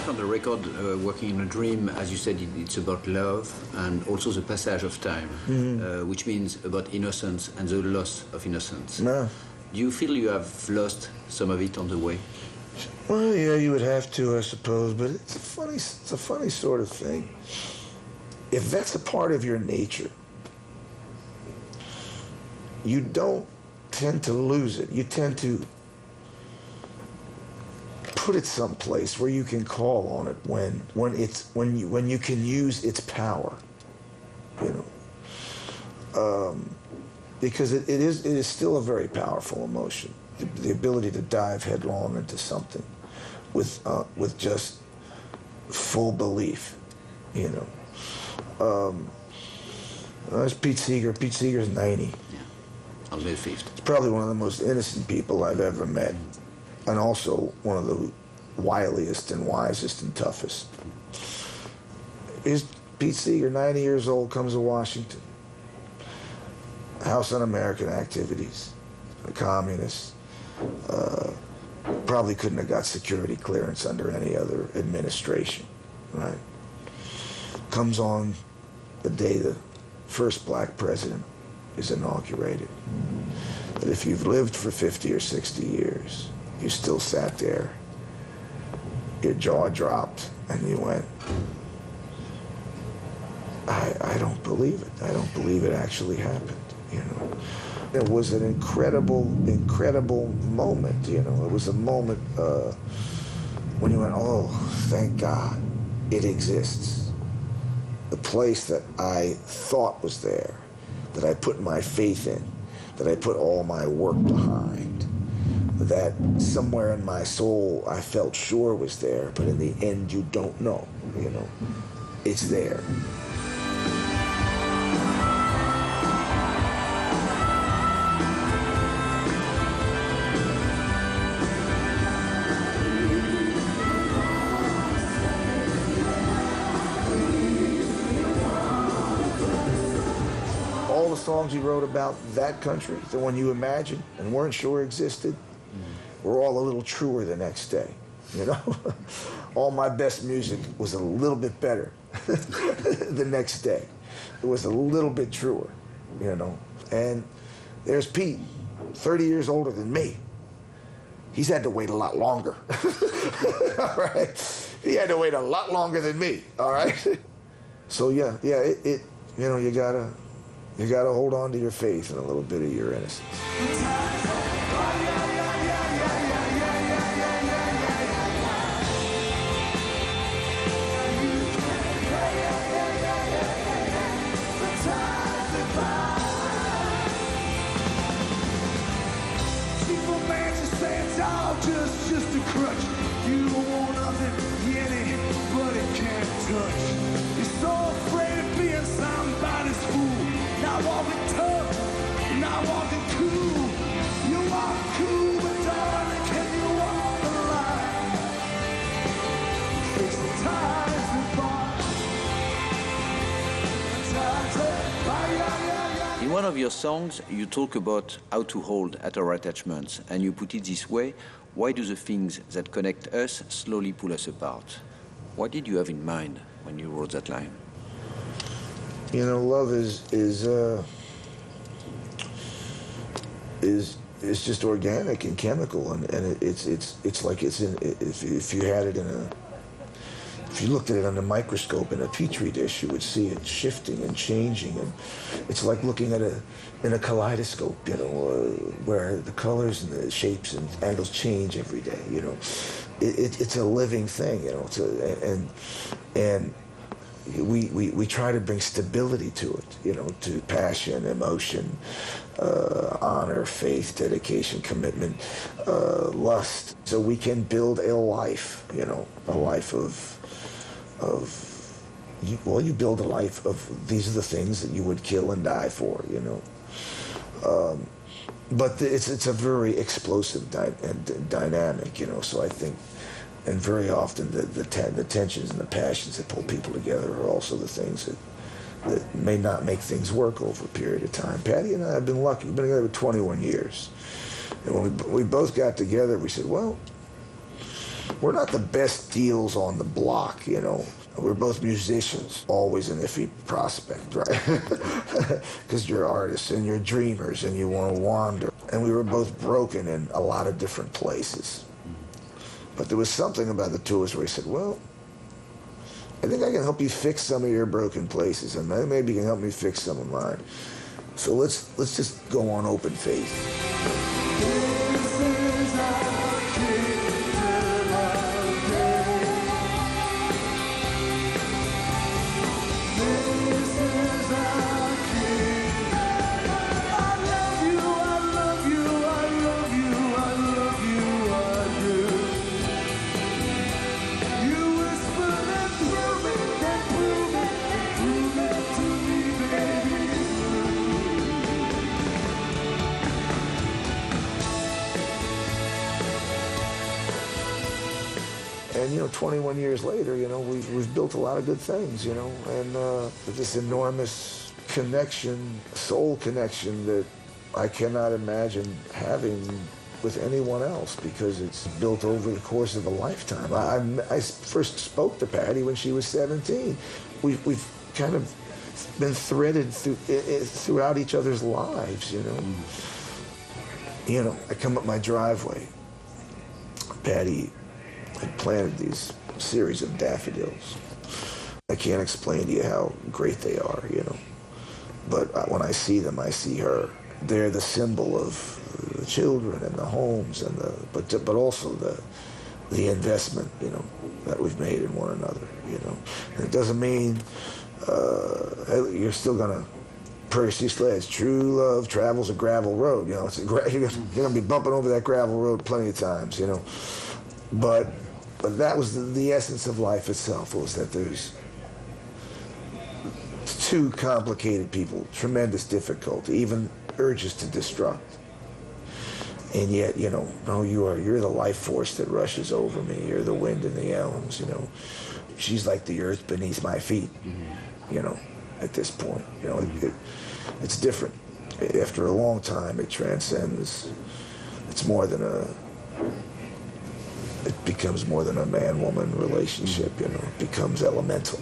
on the record, Working in a Dream, as you said, it's about love and also the passage of time, which means about innocence and the loss of innocence. No. Do you feel you have lost some of it on the way? Well, yeah, you would have to, I suppose, but it's a funny sort of thing. If that's a part of your nature, you don't tend to lose it. You tend to put it someplace where you can call on it when you can use its power, you know. Because it is still a very powerful emotion, the ability to dive headlong into something with just full belief, you know. That's Pete Seeger. Pete Seeger's 90. Yeah, on May 5th. He's probably one of the most innocent people I've ever met, and also one of the wiliest and wisest and toughest. Here's Pete Seeger, 90 years old, comes to Washington. House Un-American Activities, a communist. Probably couldn't have got security clearance under any other administration, right? Comes on the day the first black president is inaugurated. But if you've lived for 50 or 60 years, you still sat there, your jaw dropped, and you went, I don't believe it. I don't believe it actually happened, you know. It was an incredible moment, you know. It was a moment when you went, oh, thank God it exists. The place that I thought was there, that I put my faith in, that I put all my work behind, that somewhere in my soul I felt sure was there, but in the end you don't know, you know. It's there. All the songs you wrote about that country, the one you imagined and weren't sure existed, were all a little truer the next day, you know? All my best music was a little bit better the next day. It was a little bit truer, you know? And there's Pete, 30 years older than me. He's had to wait a lot longer, all right? He had to wait a lot longer than me, all right? So yeah, it you know, you gotta hold on to your faith and a little bit of your innocence. Just a crutch. You don't want nothing, anybody can't touch. You're so afraid of being somebody's fool. Not walking tough, not walking cool. You walk cool, but darling, can you walk the line? Face the ties that bind. In one of your songs, you talk about how to hold at our attachments, and you put it this way: why do the things that connect us slowly pull us apart? What did you have in mind when you wrote that line? You know, love is just organic and chemical, and it's like it's in, if you had it in a, if you looked at it under a microscope in a petri dish, you would see it shifting and changing, and it's like looking at in a kaleidoscope, you know, where the colors and the shapes and angles change every day. You know, it's a living thing, you know. And we try to bring stability to it, you know, to passion, emotion, honor, faith, dedication, commitment, lust, so we can build a life, you know, a life of you build a life of, these are the things that you would kill and die for, you know. But it's a very explosive and dynamic, you know. So I think, and very often the tensions and the passions that pull people together are also the things that may not make things work over a period of time. Patty and I have been lucky. We've been together for 21 years. And when we both got together, we said, well, We're not the best deals on the block, you know. We're both musicians, always an iffy prospect, right? Because you're artists and you're dreamers and you want to wander. And we were both broken in a lot of different places. But there was something about the two of us where he said, well, I think I can help you fix some of your broken places, and maybe you can help me fix some of mine. So let's just go on open faith. And, you know, 21 years later, you know, we've built a lot of good things, you know, and this enormous connection, soul connection that I cannot imagine having with anyone else because it's built over the course of a lifetime. I first spoke to Patty when she was 17. We've kind of been threaded throughout each other's lives, you know. You know, I come up my driveway. Patty had planted these series of daffodils. I can't explain to you how great they are, you know. But when I see them, I see her. They're the symbol of the children and the homes and but also the investment, you know, that we've made in one another, you know. And it doesn't mean you're still gonna Percy Sledge. True love travels a gravel road, you know. You're gonna be bumping over that gravel road plenty of times, you know. But that was the essence of life itself, was that there's two complicated people, tremendous difficulty, even urges to destruct. And yet, you know, no, you're the life force that rushes over me. You're the wind in the elms, you know. She's like the earth beneath my feet, you know, at this point. You know, it's different. After a long time, it transcends. It's more than it becomes more than a man-woman relationship, you know. It becomes elemental.